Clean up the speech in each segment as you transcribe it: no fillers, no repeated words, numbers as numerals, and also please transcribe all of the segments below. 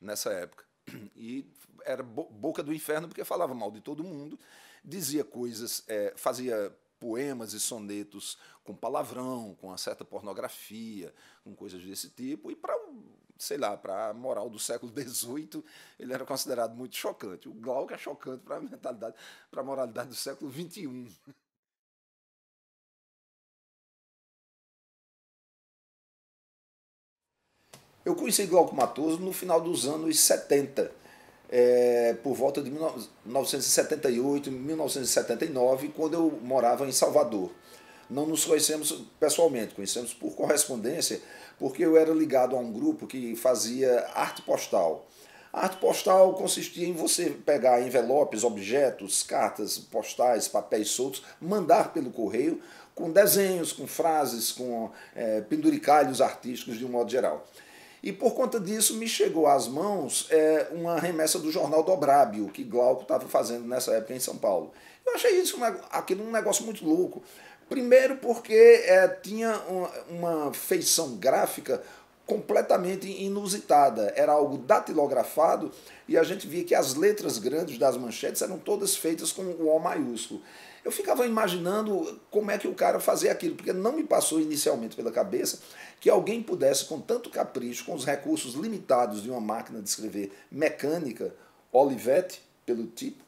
nessa época. E era boca do inferno porque falava mal de todo mundo, dizia coisas, fazia poemas e sonetos com palavrão, com uma certa pornografia, com coisas desse tipo, e para, sei lá, para a moral do século XVIII, ele era considerado muito chocante. O Glauco é chocante para a mentalidade, para a moralidade do século XXI. Eu conheci Glauco Matoso no final dos anos 70, por volta de 1978, 1979, quando eu morava em Salvador. Não nos conhecemos pessoalmente, conhecemos por correspondência, porque eu era ligado a um grupo que fazia arte postal. A arte postal consistia em você pegar envelopes, objetos, cartas postais, papéis soltos, mandar pelo correio com desenhos, com frases, com penduricalhos artísticos de um modo geral. E por conta disso me chegou às mãos uma remessa do jornal Dobrábio, que Glauco estava fazendo nessa época em São Paulo. Eu achei aquilo um negócio muito louco. Primeiro porque tinha uma feição gráfica completamente inusitada. Era algo datilografado e a gente via que as letras grandes das manchetes eram todas feitas com o O maiúsculo. Eu ficava imaginando como é que o cara fazia aquilo, porque não me passou inicialmente pela cabeça que alguém pudesse, com tanto capricho, com os recursos limitados de uma máquina de escrever mecânica, Olivetti, pelo tipo,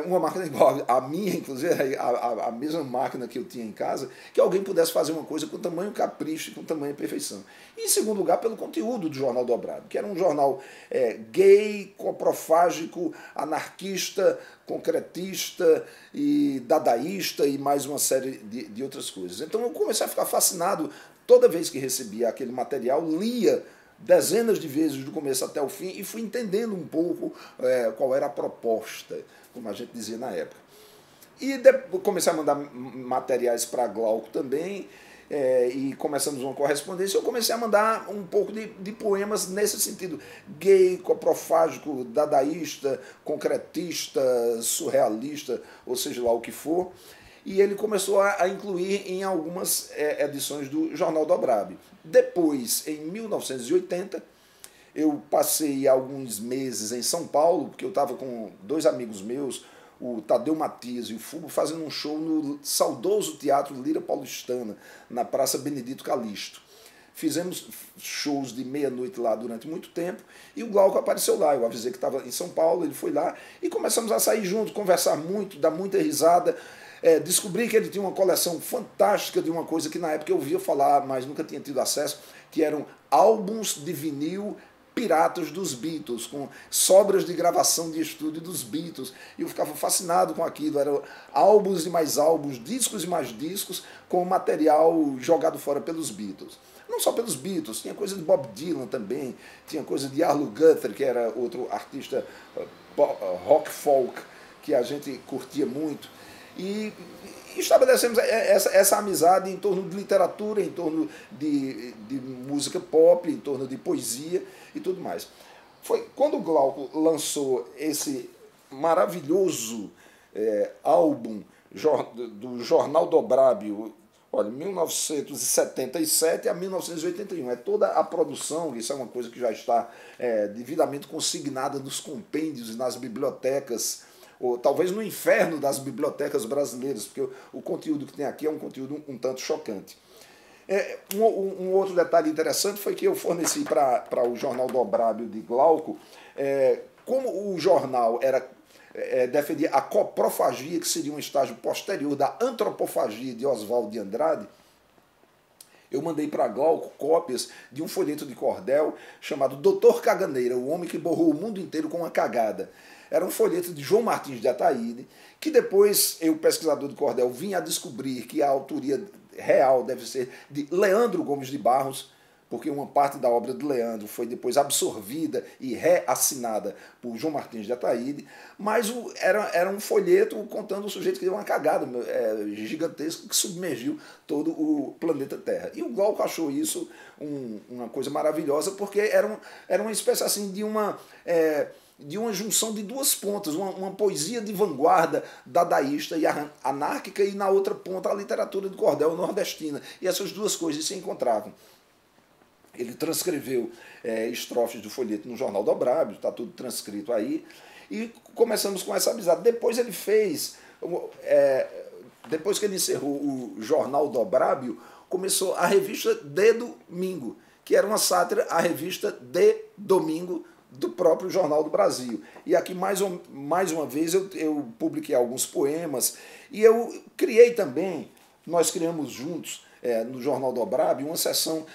uma máquina igual a minha, inclusive, a mesma máquina que eu tinha em casa, que alguém pudesse fazer uma coisa com tamanho capricho e com tamanha perfeição. E, em segundo lugar, pelo conteúdo do Jornal Dobrado, que era um jornal gay, coprofágico, anarquista, concretista e dadaísta e mais uma série de outras coisas. Então eu comecei a ficar fascinado toda vez que recebia aquele material, lia dezenas de vezes do começo até o fim e fui entendendo um pouco qual era a proposta, como a gente dizia na época. E comecei a mandar materiais para Glauco também, e começamos uma correspondência. Eu comecei a mandar um pouco de poemas nesse sentido, gay, coprofágico, dadaísta, concretista, surrealista, ou seja lá o que for. E ele começou a incluir em algumas edições do Jornal Dobrábio. Depois, em 1980, eu passei alguns meses em São Paulo, porque eu estava com dois amigos meus, o Tadeu Matias e o Fugo, fazendo um show no saudoso Teatro Lira Paulistana, na Praça Benedito Calixto. Fizemos shows de meia-noite lá durante muito tempo e o Glauco apareceu lá. Eu avisei que estava em São Paulo, ele foi lá e começamos a sair juntos, conversar muito, dar muita risada. Descobri que ele tinha uma coleção fantástica de uma coisa que na época eu ouvia falar, mas nunca tinha tido acesso, que eram álbuns de vinil piratas dos Beatles, com sobras de gravação de estúdio dos Beatles. E eu ficava fascinado com aquilo. Eram álbuns e mais álbuns, discos e mais discos, com material jogado fora pelos Beatles. Não só pelos Beatles, tinha coisa de Bob Dylan também, tinha coisa de Arlo Guthrie, que era outro artista rock folk que a gente curtia muito. E estabelecemos essa amizade em torno de literatura, em torno de música pop, em torno de poesia e tudo mais. Foi quando o Glauco lançou esse maravilhoso álbum do Jornal Dobrábio, olha, 1977 a 1981. É toda a produção, isso é uma coisa que já está devidamente consignada nos compêndios e nas bibliotecas, ou talvez no inferno das bibliotecas brasileiras, porque o conteúdo que tem aqui é um conteúdo um tanto chocante. Um outro detalhe interessante foi que eu forneci para o Jornal Dobrábio de Glauco, como o jornal defendia a coprofagia, que seria um estágio posterior da antropofagia de Oswald de Andrade. Eu mandei para Glauco cópias de um folheto de cordel chamado Doutor Caganeira, o homem que borrou o mundo inteiro com uma cagada. Era um folheto de João Martins de Ataíde, que depois eu, pesquisador de cordel, vim a descobrir que a autoria real deve ser de Leandro Gomes de Barros, porque uma parte da obra de Leandro foi depois absorvida e reassinada por João Martins de Ataíde, mas era um folheto contando o sujeito que deu uma cagada gigantesca que submergiu todo o planeta Terra. E o Glauco achou isso uma coisa maravilhosa, porque era uma espécie assim de uma junção de duas pontas, uma poesia de vanguarda dadaísta e anárquica, e na outra ponta a literatura de cordel nordestina. E essas duas coisas se encontravam. Ele transcreveu estrofes do folheto no Jornal Dobrábio, está tudo transcrito aí, e começamos com essa amizade. Depois ele fez, depois que ele encerrou o Jornal Dobrábio, começou a revista De Domingo, que era uma sátira à revista De Domingo do próprio Jornal do Brasil. E aqui, mais uma vez, eu publiquei alguns poemas, e eu criei também, nós criamos juntos, no Jornal Dobrábio, uma seção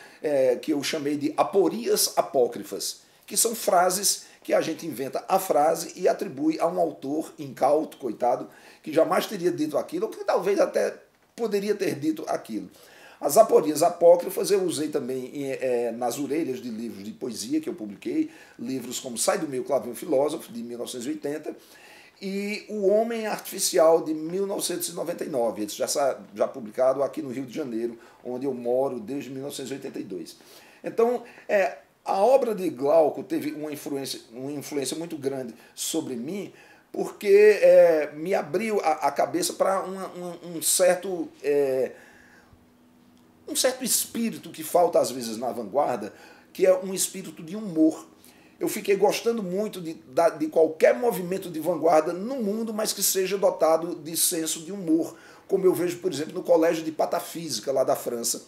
que eu chamei de aporias apócrifas, que são frases que a gente inventa a frase e atribui a um autor incauto, coitado, que jamais teria dito aquilo, ou que talvez até poderia ter dito aquilo. As aporias apócrifas eu usei também nas orelhas de livros de poesia que eu publiquei, livros como Sai do Meu Clavinho Filósofo, de 1980, e O Homem Artificial, de 1999, esse já publicado aqui no Rio de Janeiro, onde eu moro desde 1982. Então, a obra de Glauco teve uma influência muito grande sobre mim, porque me abriu a cabeça para um certo espírito que falta às vezes na vanguarda, que é um espírito de humor. Eu fiquei gostando muito de qualquer movimento de vanguarda no mundo, mas que seja dotado de senso de humor, como eu vejo, por exemplo, no Colégio de Patafísica, lá da França,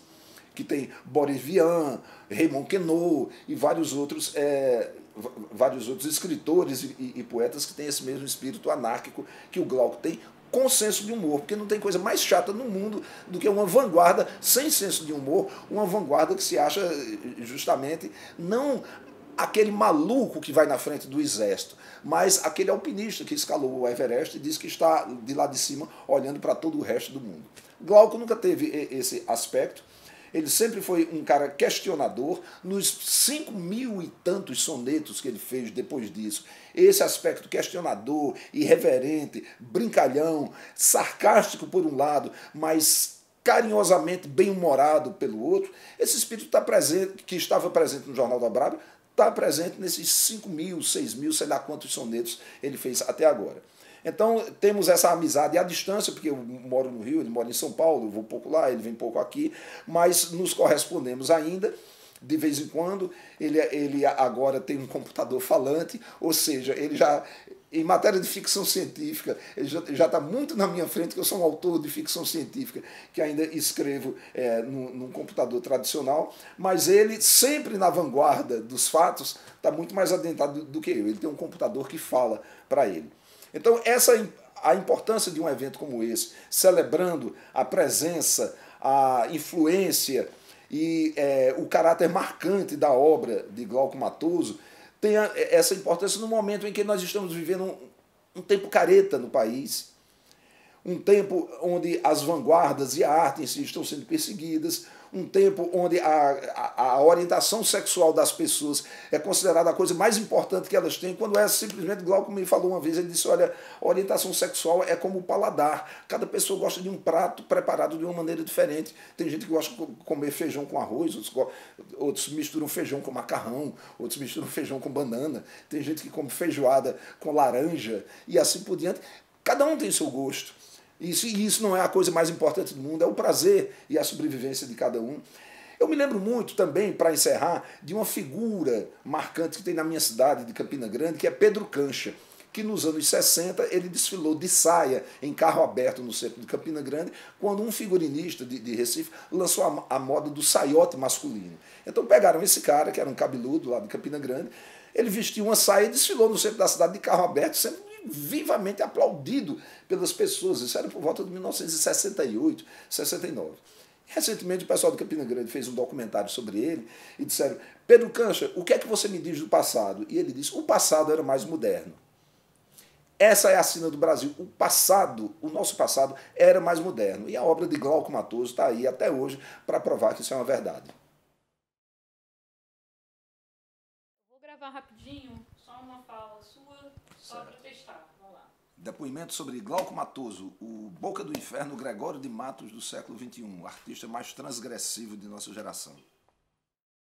que tem Boris Vian, Raymond Queneau e vários outros escritores e poetas que têm esse mesmo espírito anárquico que o Glauco tem, com senso de humor, porque não tem coisa mais chata no mundo do que uma vanguarda sem senso de humor, uma vanguarda que se acha justamente não aquele maluco que vai na frente do exército, mas aquele alpinista que escalou o Everest e diz que está de lá de cima olhando para todo o resto do mundo. Glauco nunca teve esse aspecto. Ele sempre foi um cara questionador. Nos 5.000 e tantos sonetos que ele fez depois disso, esse aspecto questionador, irreverente, brincalhão, sarcástico por um lado, mas carinhosamente bem-humorado pelo outro, esse espírito que estava presente no Jornal Dobrábio, está presente nesses 5.000, 6.000, sei lá quantos sonetos ele fez até agora. Então temos essa amizade à distância, porque eu moro no Rio, ele mora em São Paulo, eu vou pouco lá, ele vem pouco aqui, mas nos correspondemos ainda, de vez em quando. Ele agora tem um computador falante, ou seja, ele já, em matéria de ficção científica, ele já está muito na minha frente, que eu sou um autor de ficção científica, que ainda escrevo num computador tradicional, mas ele, sempre na vanguarda dos fatos, está muito mais adentrado do que eu. Ele tem um computador que fala para ele. Então, a importância de um evento como esse, celebrando a presença, a influência e o caráter marcante da obra de Glauco Matoso, tem essa importância no momento em que nós estamos vivendo um tempo careta no país, um tempo onde as vanguardas e a arte em si estão sendo perseguidas, um tempo onde a orientação sexual das pessoas é considerada a coisa mais importante que elas têm, quando simplesmente, Glauco me falou uma vez, ele disse, olha, a orientação sexual é como o paladar, cada pessoa gosta de um prato preparado de uma maneira diferente. Tem gente que gosta de comer feijão com arroz, outros misturam feijão com macarrão, outros misturam feijão com banana, tem gente que come feijoada com laranja e assim por diante. Cada um tem seu gosto. Isso não é a coisa mais importante do mundo, é o prazer e a sobrevivência de cada um. Eu me lembro muito também, para encerrar, de uma figura marcante que tem na minha cidade, de Campina Grande, que é Pedro Cancha, que nos anos 60 ele desfilou de saia em carro aberto no centro de Campina Grande, quando um figurinista de Recife lançou a moda do saiote masculino. Então pegaram esse cara, que era um cabeludo lá de Campina Grande, ele vestiu uma saia e desfilou no centro da cidade de carro aberto, sendo vivamente aplaudido pelas pessoas. Isso era por volta de 1968, 69. Recentemente o pessoal de Campina Grande fez um documentário sobre ele e disseram, Pedro Cancha, o que é que você me diz do passado? E ele disse, o passado era mais moderno. Essa é a sina do Brasil. O nosso passado era mais moderno. E a obra de Glauco Matoso está aí até hoje para provar que isso é uma verdade. Vou gravar rapidinho, só uma fala sua, só para testar. Vamos lá. Depoimento sobre Glauco Matoso, o Boca do Inferno Gregório de Matos do século XXI, o artista mais transgressivo de nossa geração.